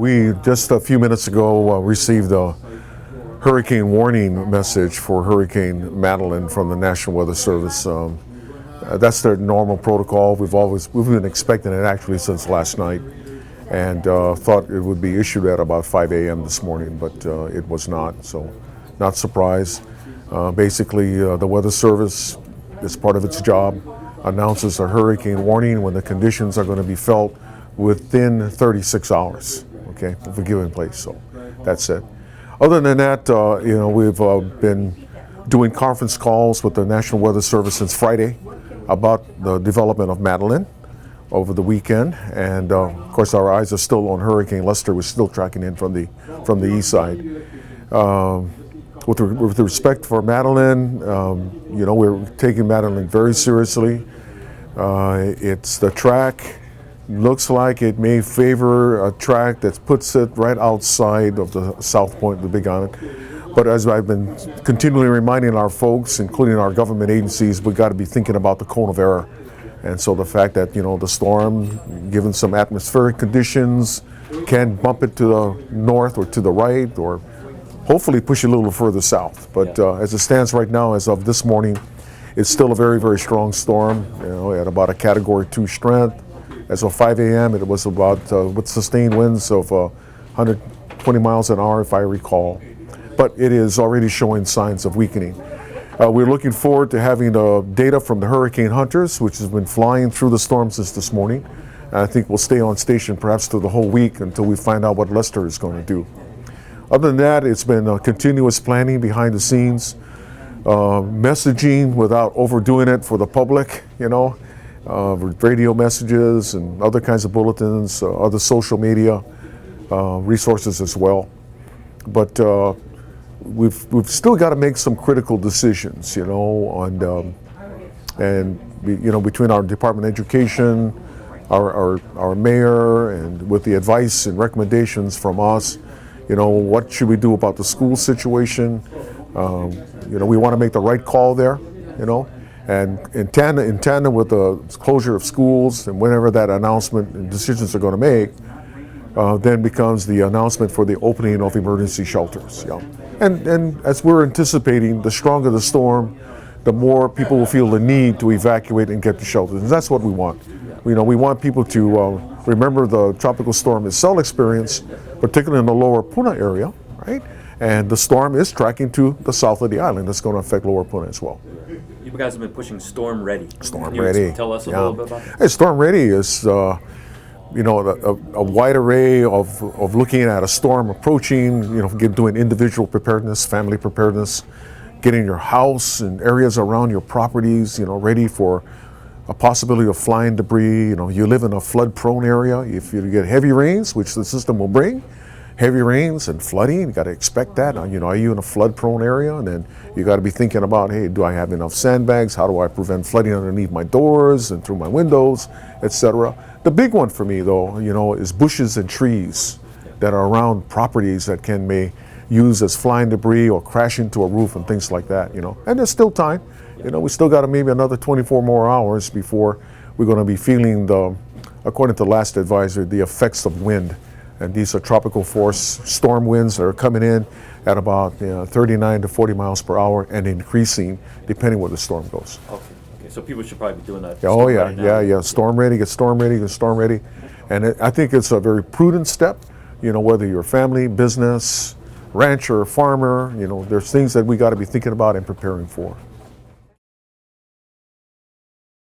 We just a few minutes ago received a hurricane warning message for Hurricane Madeline from the National Weather Service. That's their normal protocol. We've been expecting it actually since last night, and thought it would be issued at about 5 a.m. this morning, but it was not. So, not surprised. Basically, the Weather Service, as part of its job, announces a hurricane warning when the conditions are going to be felt within 36 hours, okay, of a given place. So that's it. Other than that, we've been doing conference calls with the National Weather Service since Friday about the development of Madeline over the weekend, and of course our eyes are still on Hurricane Lester. We're still tracking in from the east side. With respect for Madeline, we're taking Madeline very seriously. It's the track. Looks like it may favor a track that puts it right outside of the south point of the Big Island. But as I've been continually reminding our folks, including our government agencies, we've got to be thinking about the cone of error. And so the fact that, the storm, given some atmospheric conditions, can bump it to the north or to the right, or hopefully push it a little further south. But as it stands right now, as of this morning, it's still a very, very strong storm, at about a Category 2 strength. As of 5 a.m., it was about, with sustained winds of 120 miles an hour, if I recall. But it is already showing signs of weakening. We're looking forward to having the data from the hurricane hunters, which has been flying through the storm since this morning. And I think we'll stay on station perhaps through the whole week until we find out what Lester is going to do. Other than that, it's been continuous planning behind the scenes, messaging without overdoing it for the public, radio messages and other kinds of bulletins, other social media resources as well. But we've still got to make some critical decisions, between our Department of Education, our mayor, and with the advice and recommendations from us, what should we do about the school situation? We want to make the right call there, and in tandem with the closure of schools and whenever that announcement and decisions are going to make, then becomes the announcement for the opening of emergency shelters. And as we're anticipating, the stronger the storm, the more people will feel the need to evacuate and get to shelters. And that's what we want. We want people to remember the tropical storm Isel experience, particularly in the lower Puna area, right? And the storm is tracking to the south of the island. That's going to affect lower Puna as well. You guys have been pushing Storm Ready. Storm Ready. Tell us a little bit about that. Hey, Storm Ready is, a wide array of looking at a storm approaching, doing individual preparedness, family preparedness, getting your house and areas around your properties, ready for a possibility of flying debris. You live in a flood-prone area. If you get heavy rains, which the system will bring, heavy rains and flooding, you got to expect that. Are you in a flood-prone area? And then you got to be thinking about, hey, do I have enough sandbags? How do I prevent flooding underneath my doors and through my windows, etc.? The big one for me, though, is bushes and trees that are around properties that may use as flying debris or crash into a roof and things like that. And there's still time. We still got maybe another 24 more hours before we're going to be feeling according to the last advisory, the effects of wind. And these are tropical force storm winds that are coming in at about 39 to 40 miles per hour and increasing depending where the storm goes. Okay. So people should probably be doing that. Oh yeah, right Storm ready, get storm ready. And I think it's a very prudent step, whether you're a family, business, rancher, farmer, there's things that we got to be thinking about and preparing for.